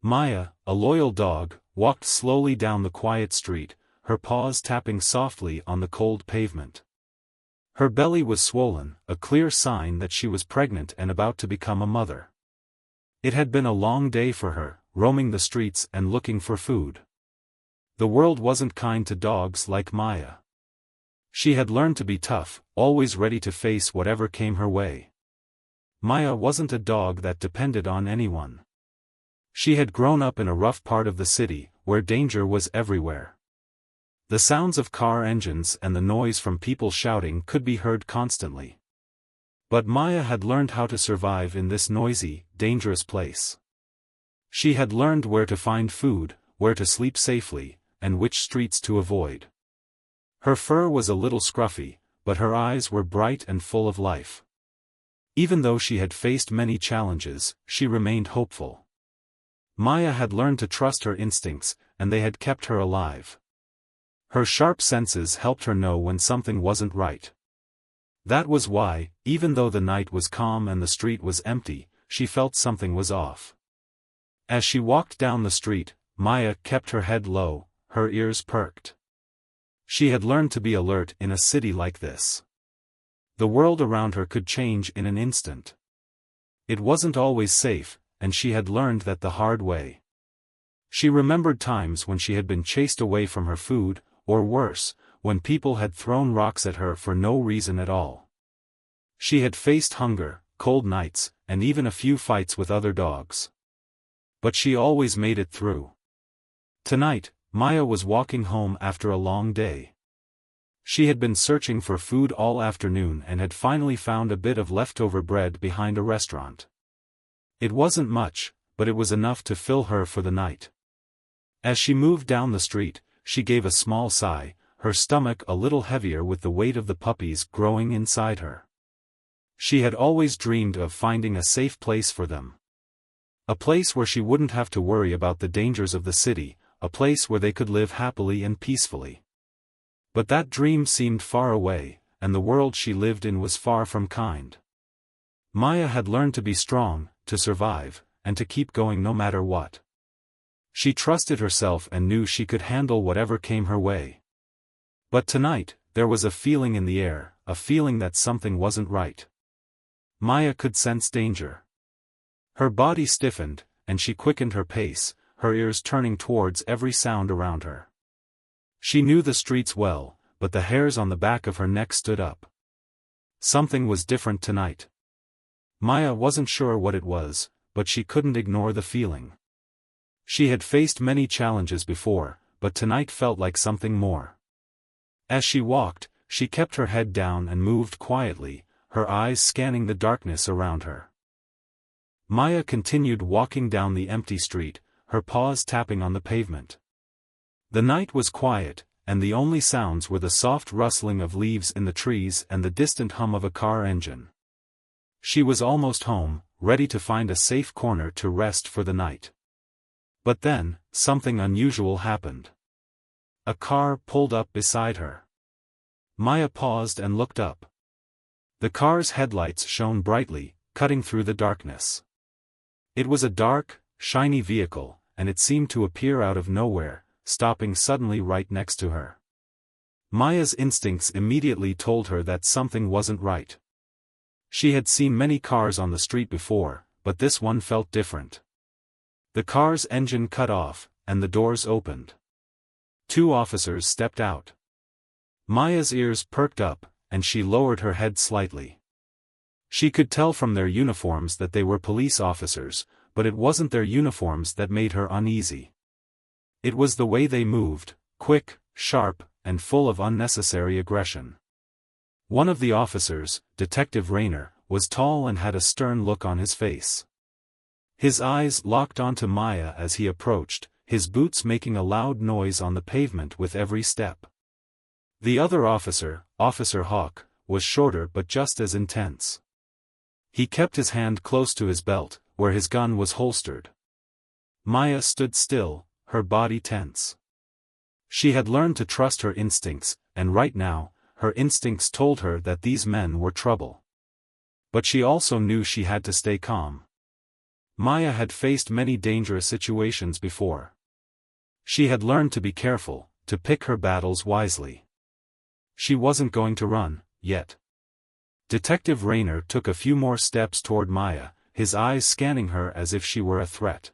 Maya, a loyal dog, walked slowly down the quiet street, her paws tapping softly on the cold pavement. Her belly was swollen, a clear sign that she was pregnant and about to become a mother. It had been a long day for her, roaming the streets and looking for food. The world wasn't kind to dogs like Maya. She had learned to be tough, always ready to face whatever came her way. Maya wasn't a dog that depended on anyone. She had grown up in a rough part of the city, where danger was everywhere. The sounds of car engines and the noise from people shouting could be heard constantly. But Maya had learned how to survive in this noisy, dangerous place. She had learned where to find food, where to sleep safely, and which streets to avoid. Her fur was a little scruffy, but her eyes were bright and full of life. Even though she had faced many challenges, she remained hopeful. Maya had learned to trust her instincts, and they had kept her alive. Her sharp senses helped her know when something wasn't right. That was why, even though the night was calm and the street was empty, she felt something was off. As she walked down the street, Maya kept her head low, her ears perked. She had learned to be alert in a city like this. The world around her could change in an instant. It wasn't always safe, and she had learned that the hard way. She remembered times when she had been chased away from her food, or worse, when people had thrown rocks at her for no reason at all. She had faced hunger, cold nights, and even a few fights with other dogs. But she always made it through. Tonight, Maya was walking home after a long day. She had been searching for food all afternoon and had finally found a bit of leftover bread behind a restaurant. It wasn't much, but it was enough to fill her for the night. As she moved down the street, she gave a small sigh, her stomach a little heavier with the weight of the puppies growing inside her. She had always dreamed of finding a safe place for them. A place where she wouldn't have to worry about the dangers of the city, a place where they could live happily and peacefully. But that dream seemed far away, and the world she lived in was far from kind. Maya had learned to be strong, to survive, and to keep going no matter what. She trusted herself and knew she could handle whatever came her way. But tonight, there was a feeling in the air, a feeling that something wasn't right. Maya could sense danger. Her body stiffened, and she quickened her pace, her ears turning towards every sound around her. She knew the streets well, but the hairs on the back of her neck stood up. Something was different tonight. Maya wasn't sure what it was, but she couldn't ignore the feeling. She had faced many challenges before, but tonight felt like something more. As she walked, she kept her head down and moved quietly, her eyes scanning the darkness around her. Maya continued walking down the empty street, her paws tapping on the pavement. The night was quiet, and the only sounds were the soft rustling of leaves in the trees and the distant hum of a car engine. She was almost home, ready to find a safe corner to rest for the night. But then, something unusual happened. A car pulled up beside her. Maya paused and looked up. The car's headlights shone brightly, cutting through the darkness. It was a dark, shiny vehicle, and it seemed to appear out of nowhere, stopping suddenly right next to her. Maya's instincts immediately told her that something wasn't right. She had seen many cars on the street before, but this one felt different. The car's engine cut off, and the doors opened. Two officers stepped out. Maya's ears perked up, and she lowered her head slightly. She could tell from their uniforms that they were police officers, but it wasn't their uniforms that made her uneasy. It was the way they moved, quick, sharp, and full of unnecessary aggression. One of the officers, Detective Rayner, was tall and had a stern look on his face. His eyes locked onto Maya as he approached, his boots making a loud noise on the pavement with every step. The other officer, Officer Hawk, was shorter but just as intense. He kept his hand close to his belt, where his gun was holstered. Maya stood still, her body tense. She had learned to trust her instincts, and right now, her instincts told her that these men were trouble. But she also knew she had to stay calm. Maya had faced many dangerous situations before. She had learned to be careful, to pick her battles wisely. She wasn't going to run, yet. Detective Rayner took a few more steps toward Maya, his eyes scanning her as if she were a threat.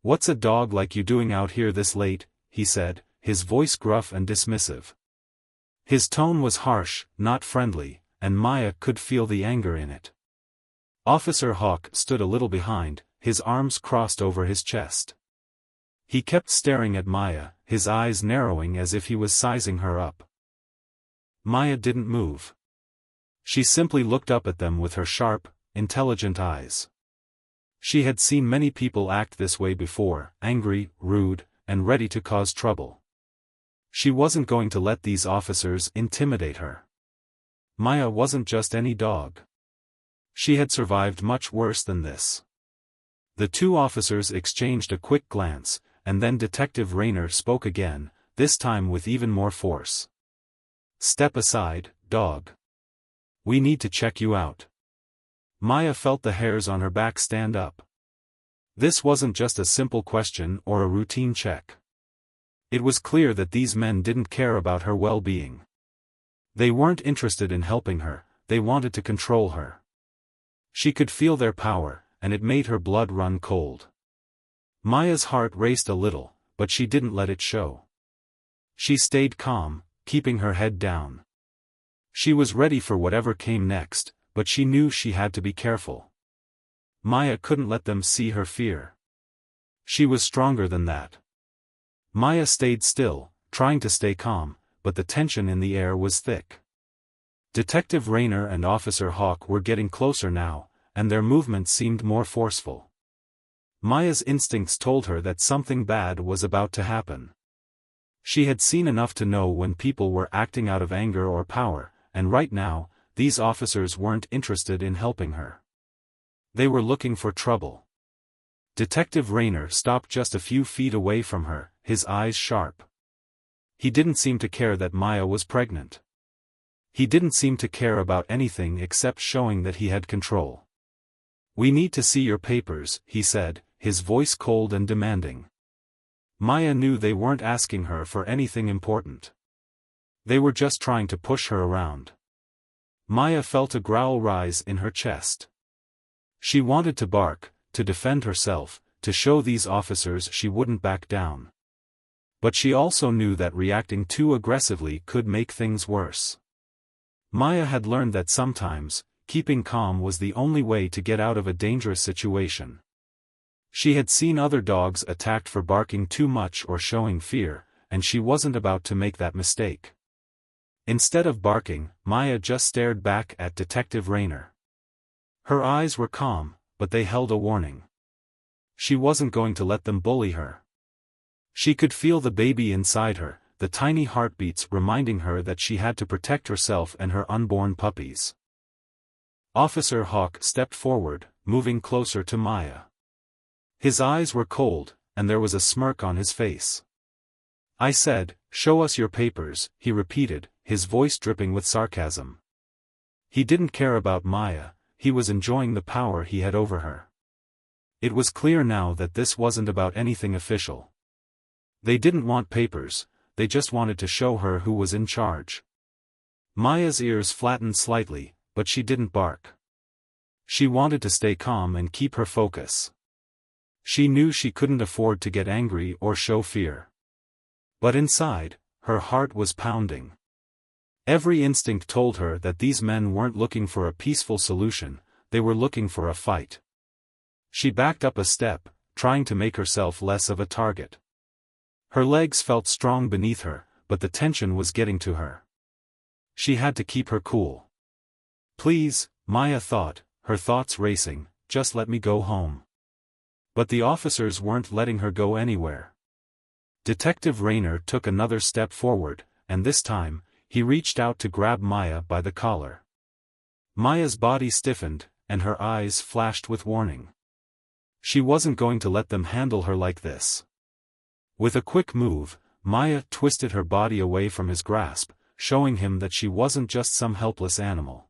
"What's a dog like you doing out here this late?" he said, his voice gruff and dismissive. His tone was harsh, not friendly, and Maya could feel the anger in it. Officer Hawk stood a little behind, his arms crossed over his chest. He kept staring at Maya, his eyes narrowing as if he was sizing her up. Maya didn't move. She simply looked up at them with her sharp, intelligent eyes. She had seen many people act this way before, angry, rude, and ready to cause trouble. She wasn't going to let these officers intimidate her. Maya wasn't just any dog. She had survived much worse than this. The two officers exchanged a quick glance, and then Detective Rayner spoke again, this time with even more force. "Step aside, dog. We need to check you out." Maya felt the hairs on her back stand up. This wasn't just a simple question or a routine check. It was clear that these men didn't care about her well-being. They weren't interested in helping her, they wanted to control her. She could feel their power, and it made her blood run cold. Maya's heart raced a little, but she didn't let it show. She stayed calm, keeping her head down. She was ready for whatever came next, but she knew she had to be careful. Maya couldn't let them see her fear. She was stronger than that. Maya stayed still, trying to stay calm, but the tension in the air was thick. Detective Rayner and Officer Hawk were getting closer now, and their movements seemed more forceful. Maya's instincts told her that something bad was about to happen. She had seen enough to know when people were acting out of anger or power, and right now, these officers weren't interested in helping her. They were looking for trouble. Detective Rayner stopped just a few feet away from her, his eyes sharp. He didn't seem to care that Maya was pregnant. He didn't seem to care about anything except showing that he had control. "We need to see your papers," he said, his voice cold and demanding. Maya knew they weren't asking her for anything important. They were just trying to push her around. Maya felt a growl rise in her chest. She wanted to bark, to defend herself, to show these officers she wouldn't back down. But she also knew that reacting too aggressively could make things worse. Maya had learned that sometimes, keeping calm was the only way to get out of a dangerous situation. She had seen other dogs attacked for barking too much or showing fear, and she wasn't about to make that mistake. Instead of barking, Maya just stared back at Detective Rayner. Her eyes were calm, but they held a warning. She wasn't going to let them bully her. She could feel the baby inside her, the tiny heartbeats reminding her that she had to protect herself and her unborn puppies. Officer Hawk stepped forward, moving closer to Maya. His eyes were cold, and there was a smirk on his face. "I said, show us your papers," he repeated, his voice dripping with sarcasm. He didn't care about Maya, he was enjoying the power he had over her. It was clear now that this wasn't about anything official. They didn't want papers, they just wanted to show her who was in charge. Maya's ears flattened slightly, but she didn't bark. She wanted to stay calm and keep her focus. She knew she couldn't afford to get angry or show fear. But inside, her heart was pounding. Every instinct told her that these men weren't looking for a peaceful solution, they were looking for a fight. She backed up a step, trying to make herself less of a target. Her legs felt strong beneath her, but the tension was getting to her. She had to keep her cool. "Please," Maya thought, her thoughts racing, "just let me go home." But the officers weren't letting her go anywhere. Detective Rayner took another step forward, and this time, he reached out to grab Maya by the collar. Maya's body stiffened, and her eyes flashed with warning. She wasn't going to let them handle her like this. With a quick move, Maya twisted her body away from his grasp, showing him that she wasn't just some helpless animal.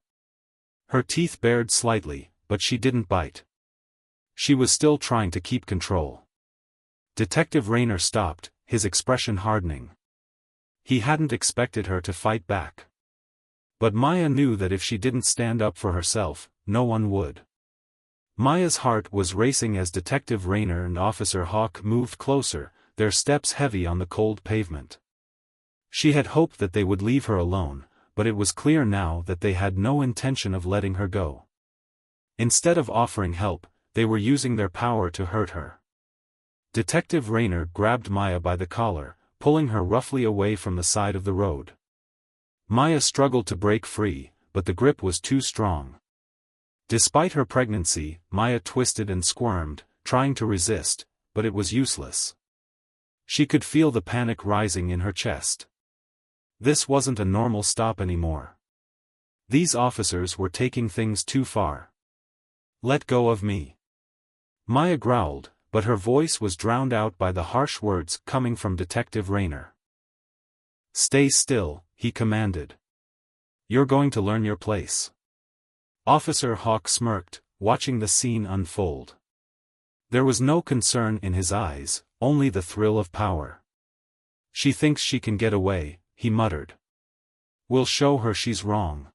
Her teeth bared slightly, but she didn't bite. She was still trying to keep control. Detective Rayner stopped, his expression hardening. He hadn't expected her to fight back. But Maya knew that if she didn't stand up for herself, no one would. Maya's heart was racing as Detective Rayner and Officer Hawk moved closer, their steps heavy on the cold pavement. She had hoped that they would leave her alone, but it was clear now that they had no intention of letting her go. Instead of offering help, they were using their power to hurt her. Detective Rayner grabbed Maya by the collar, pulling her roughly away from the side of the road. Maya struggled to break free, but the grip was too strong. Despite her pregnancy, Maya twisted and squirmed, trying to resist, but it was useless. She could feel the panic rising in her chest. This wasn't a normal stop anymore. These officers were taking things too far. "Let go of me," Maya growled, but her voice was drowned out by the harsh words coming from Detective Rayner. "Stay still," he commanded. "You're going to learn your place." Officer Hawk smirked, watching the scene unfold. There was no concern in his eyes, only the thrill of power. "She thinks she can get away," he muttered. "We'll show her she's wrong."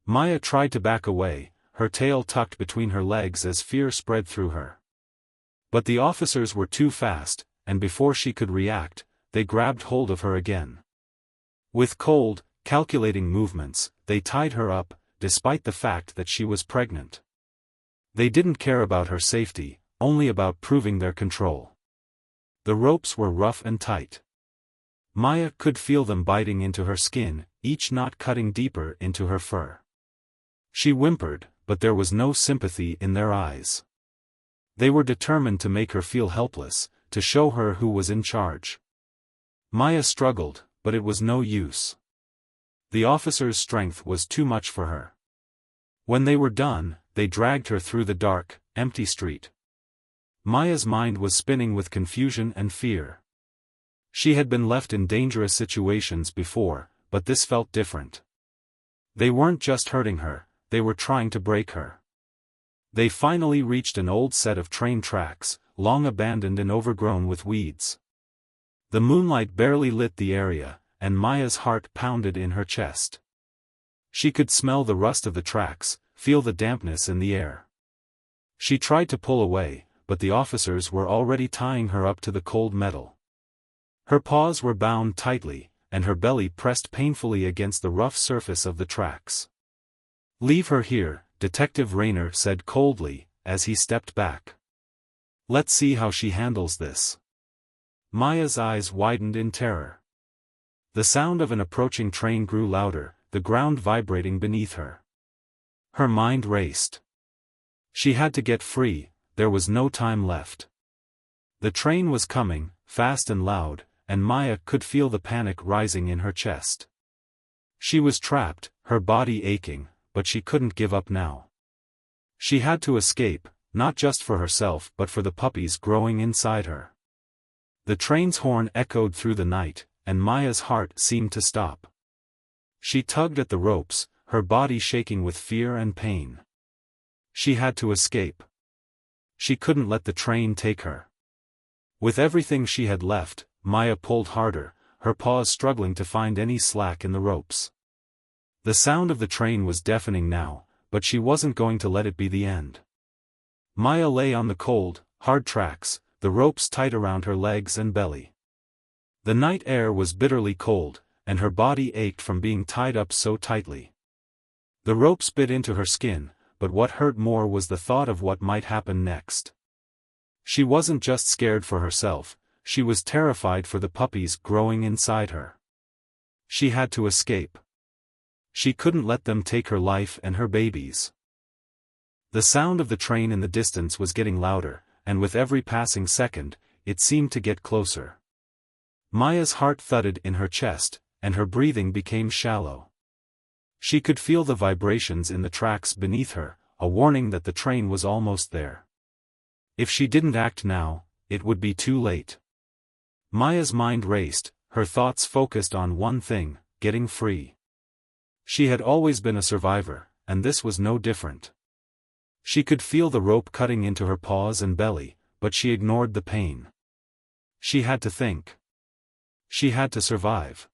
Maya tried to back away, her tail tucked between her legs as fear spread through her. But the officers were too fast, and before she could react, they grabbed hold of her again. With cold, calculating movements, they tied her up, despite the fact that she was pregnant. They didn't care about her safety, only about proving their control. The ropes were rough and tight. Maya could feel them biting into her skin, each knot cutting deeper into her fur. She whimpered, but there was no sympathy in their eyes. They were determined to make her feel helpless, to show her who was in charge. Maya struggled, but it was no use. The officer's strength was too much for her. When they were done, they dragged her through the dark, empty street. Maya's mind was spinning with confusion and fear. She had been left in dangerous situations before, but this felt different. They weren't just hurting her, they were trying to break her. They finally reached an old set of train tracks, long abandoned and overgrown with weeds. The moonlight barely lit the area, and Maya's heart pounded in her chest. She could smell the rust of the tracks, feel the dampness in the air. She tried to pull away, but the officers were already tying her up to the cold metal. Her paws were bound tightly, and her belly pressed painfully against the rough surface of the tracks. "Leave her here," Detective Rayner said coldly, as he stepped back. "Let's see how she handles this." Maya's eyes widened in terror. The sound of an approaching train grew louder, the ground vibrating beneath her. Her mind raced. She had to get free, there was no time left. The train was coming, fast and loud, and Maya could feel the panic rising in her chest. She was trapped, her body aching, but she couldn't give up now. She had to escape, not just for herself but for the puppies growing inside her. The train's horn echoed through the night, and Maya's heart seemed to stop. She tugged at the ropes, her body shaking with fear and pain. She had to escape. She couldn't let the train take her. With everything she had left, Maya pulled harder, her paws struggling to find any slack in the ropes. The sound of the train was deafening now, but she wasn't going to let it be the end. Maya lay on the cold, hard tracks, the ropes tight around her legs and belly. The night air was bitterly cold, and her body ached from being tied up so tightly. The ropes bit into her skin, but what hurt more was the thought of what might happen next. She wasn't just scared for herself, she was terrified for the puppies growing inside her. She had to escape. She couldn't let them take her life and her babies. The sound of the train in the distance was getting louder, and with every passing second, it seemed to get closer. Maya's heart thudded in her chest, and her breathing became shallow. She could feel the vibrations in the tracks beneath her, a warning that the train was almost there. If she didn't act now, it would be too late. Maya's mind raced, her thoughts focused on one thing, getting free. She had always been a survivor, and this was no different. She could feel the rope cutting into her paws and belly, but she ignored the pain. She had to think. She had to survive.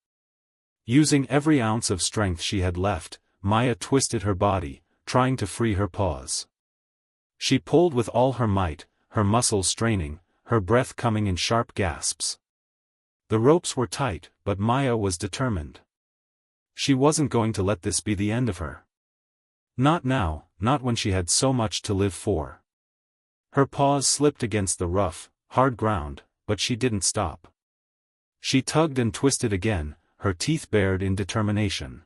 Using every ounce of strength she had left, Maya twisted her body, trying to free her paws. She pulled with all her might, her muscles straining, her breath coming in sharp gasps. The ropes were tight, but Maya was determined. She wasn't going to let this be the end of her. Not now, not when she had so much to live for. Her paws slipped against the rough, hard ground, but she didn't stop. She tugged and twisted again, her teeth bared in determination.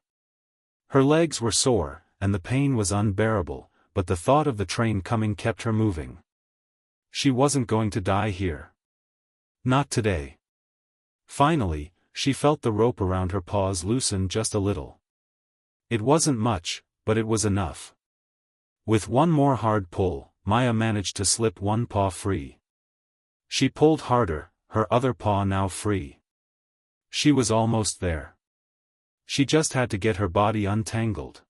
Her legs were sore, and the pain was unbearable, but the thought of the train coming kept her moving. She wasn't going to die here. Not today. Finally, she felt the rope around her paws loosen just a little. It wasn't much, but it was enough. With one more hard pull, Maya managed to slip one paw free. She pulled harder, her other paw now free. She was almost there. She just had to get her body untangled.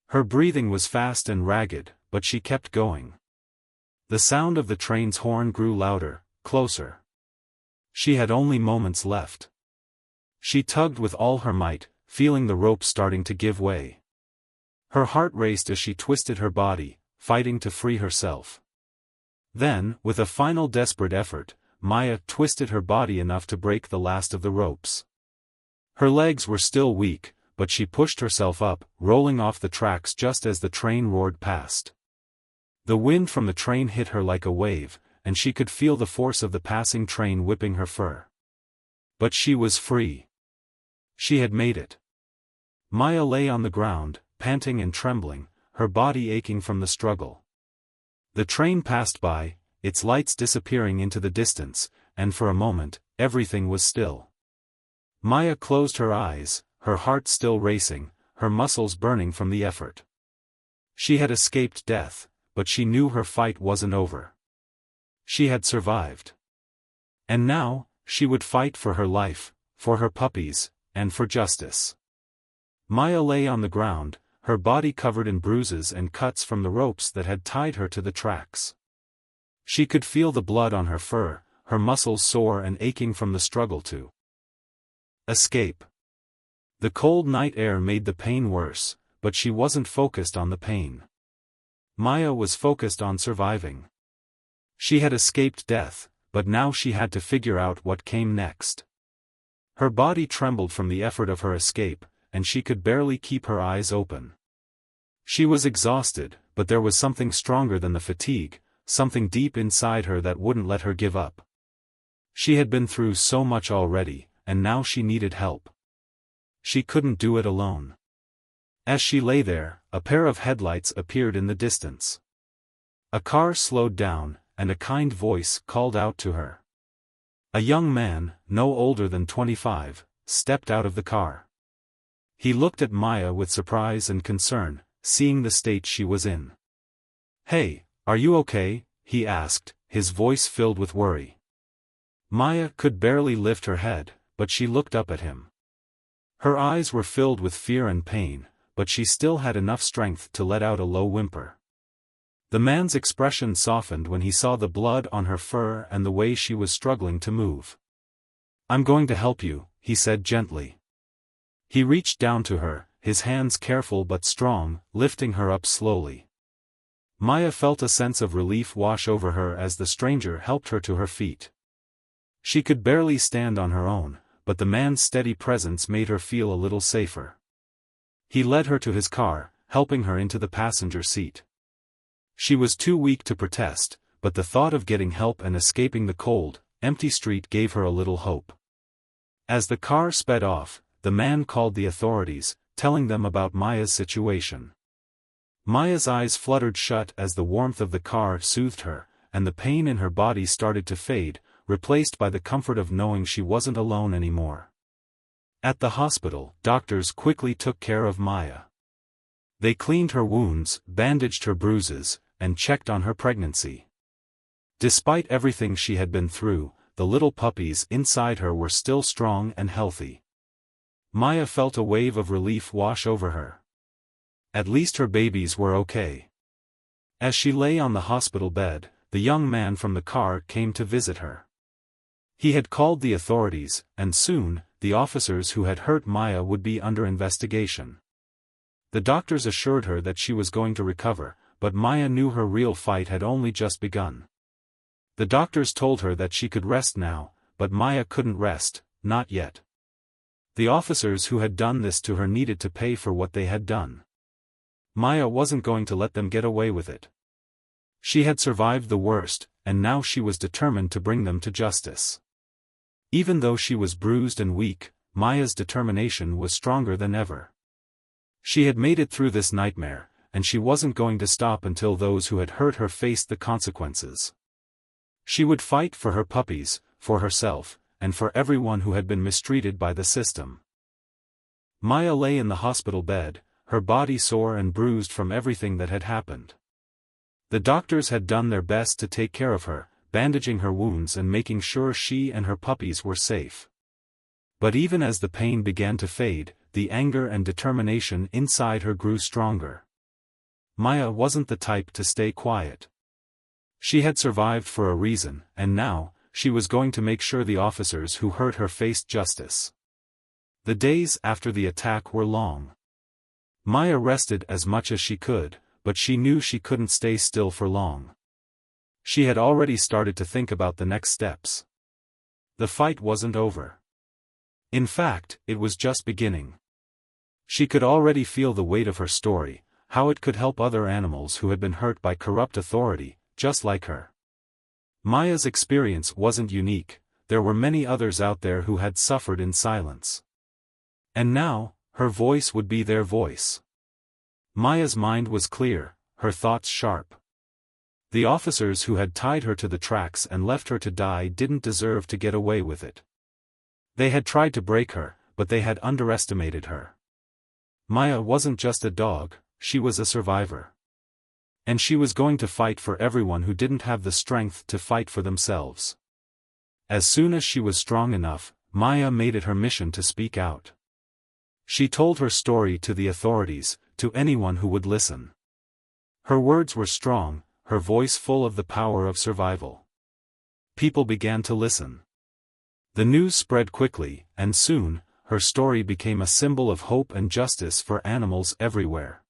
Her breathing was fast and ragged, but she kept going. The sound of the train's horn grew louder, closer. She had only moments left. She tugged with all her might, feeling the rope starting to give way. Her heart raced as she twisted her body, fighting to free herself. Then, with a final desperate effort, Maya twisted her body enough to break the last of the ropes. Her legs were still weak, but she pushed herself up, rolling off the tracks just as the train roared past. The wind from the train hit her like a wave, and she could feel the force of the passing train whipping her fur. But she was free. She had made it. Maya lay on the ground, panting and trembling, her body aching from the struggle. The train passed by, its lights disappearing into the distance, and for a moment, everything was still. Maya closed her eyes, her heart still racing, her muscles burning from the effort. She had escaped death, but she knew her fight wasn't over. She had survived. And now, she would fight for her life, for her puppies, and for justice. Maya lay on the ground, her body covered in bruises and cuts from the ropes that had tied her to the tracks. She could feel the blood on her fur, her muscles sore and aching from the struggle to escape. The cold night air made the pain worse, but she wasn't focused on the pain. Maya was focused on surviving. She had escaped death, but now she had to figure out what came next. Her body trembled from the effort of her escape, and she could barely keep her eyes open. She was exhausted, but there was something stronger than the fatigue, something deep inside her that wouldn't let her give up. She had been through so much already, and now she needed help. She couldn't do it alone. As she lay there, a pair of headlights appeared in the distance. A car slowed down, and a kind voice called out to her. A young man, no older than 25, stepped out of the car. He looked at Maya with surprise and concern, seeing the state she was in. "Hey, are you okay?" he asked, his voice filled with worry. Maya could barely lift her head, but she looked up at him. Her eyes were filled with fear and pain, but she still had enough strength to let out a low whimper. The man's expression softened when he saw the blood on her fur and the way she was struggling to move. "I'm going to help you," he said gently. He reached down to her, his hands careful but strong, lifting her up slowly. Maya felt a sense of relief wash over her as the stranger helped her to her feet. She could barely stand on her own, but the man's steady presence made her feel a little safer. He led her to his car, helping her into the passenger seat. She was too weak to protest, but the thought of getting help and escaping the cold, empty street gave her a little hope. As the car sped off, the man called the authorities, telling them about Maya's situation. Maya's eyes fluttered shut as the warmth of the car soothed her, and the pain in her body started to fade, replaced by the comfort of knowing she wasn't alone anymore. At the hospital, doctors quickly took care of Maya. They cleaned her wounds, bandaged her bruises, and checked on her pregnancy. Despite everything she had been through, the little puppies inside her were still strong and healthy. Maya felt a wave of relief wash over her. At least her babies were okay. As she lay on the hospital bed, the young man from the car came to visit her. He had called the authorities, and soon, the officers who had hurt Maya would be under investigation. The doctors assured her that she was going to recover, but Maya knew her real fight had only just begun. The doctors told her that she could rest now, but Maya couldn't rest, not yet. The officers who had done this to her needed to pay for what they had done. Maya wasn't going to let them get away with it. She had survived the worst, and now she was determined to bring them to justice. Even though she was bruised and weak, Maya's determination was stronger than ever. She had made it through this nightmare, and she wasn't going to stop until those who had hurt her faced the consequences. She would fight for her puppies, for herself, and for everyone who had been mistreated by the system. Maya lay in the hospital bed, her body sore and bruised from everything that had happened. The doctors had done their best to take care of her, bandaging her wounds and making sure she and her puppies were safe. But even as the pain began to fade, the anger and determination inside her grew stronger. Maya wasn't the type to stay quiet. She had survived for a reason, and now, she was going to make sure the officers who hurt her faced justice. The days after the attack were long. Maya rested as much as she could, but she knew she couldn't stay still for long. She had already started to think about the next steps. The fight wasn't over. In fact, it was just beginning. She could already feel the weight of her story, how it could help other animals who had been hurt by corrupt authority, just like her. Maya's experience wasn't unique, there were many others out there who had suffered in silence. And now, her voice would be their voice. Maya's mind was clear, her thoughts sharp. The officers who had tied her to the tracks and left her to die didn't deserve to get away with it. They had tried to break her, but they had underestimated her. Maya wasn't just a dog, she was a survivor. And she was going to fight for everyone who didn't have the strength to fight for themselves. As soon as she was strong enough, Maya made it her mission to speak out. She told her story to the authorities, to anyone who would listen. Her words were strong, her voice full of the power of survival. People began to listen. The news spread quickly, and soon, her story became a symbol of hope and justice for animals everywhere.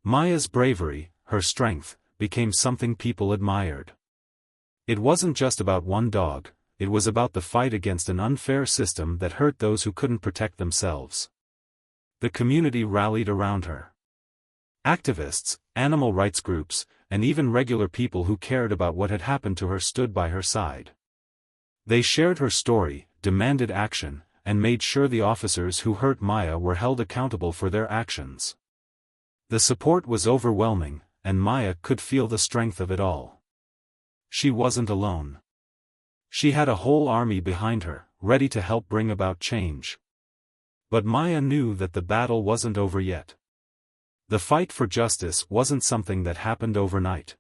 Maya's bravery, her strength, became something people admired. It wasn't just about one dog, it was about the fight against an unfair system that hurt those who couldn't protect themselves. The community rallied around her. Activists, animal rights groups, and even regular people who cared about what had happened to her stood by her side. They shared her story, demanded action, and made sure the officers who hurt Maya were held accountable for their actions. The support was overwhelming, and Maya could feel the strength of it all. She wasn't alone. She had a whole army behind her, ready to help bring about change. But Maya knew that the battle wasn't over yet. The fight for justice wasn't something that happened overnight.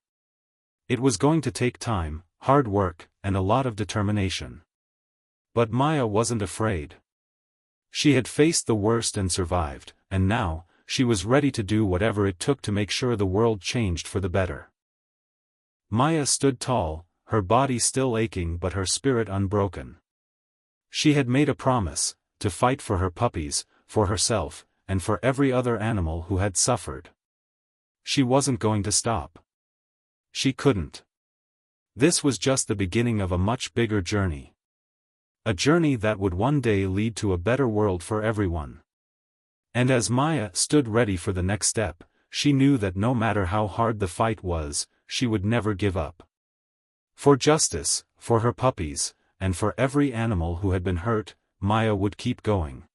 It was going to take time, hard work, and a lot of determination. But Maya wasn't afraid. She had faced the worst and survived, and now, she was ready to do whatever it took to make sure the world changed for the better. Maya stood tall, her body still aching but her spirit unbroken. She had made a promise, to fight for her puppies, for herself, and for every other animal who had suffered. She wasn't going to stop. She couldn't. This was just the beginning of a much bigger journey. A journey that would one day lead to a better world for everyone. And as Maya stood ready for the next step, she knew that no matter how hard the fight was, she would never give up. For justice, for her puppies, and for every animal who had been hurt, Maya would keep going.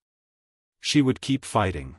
She would keep fighting.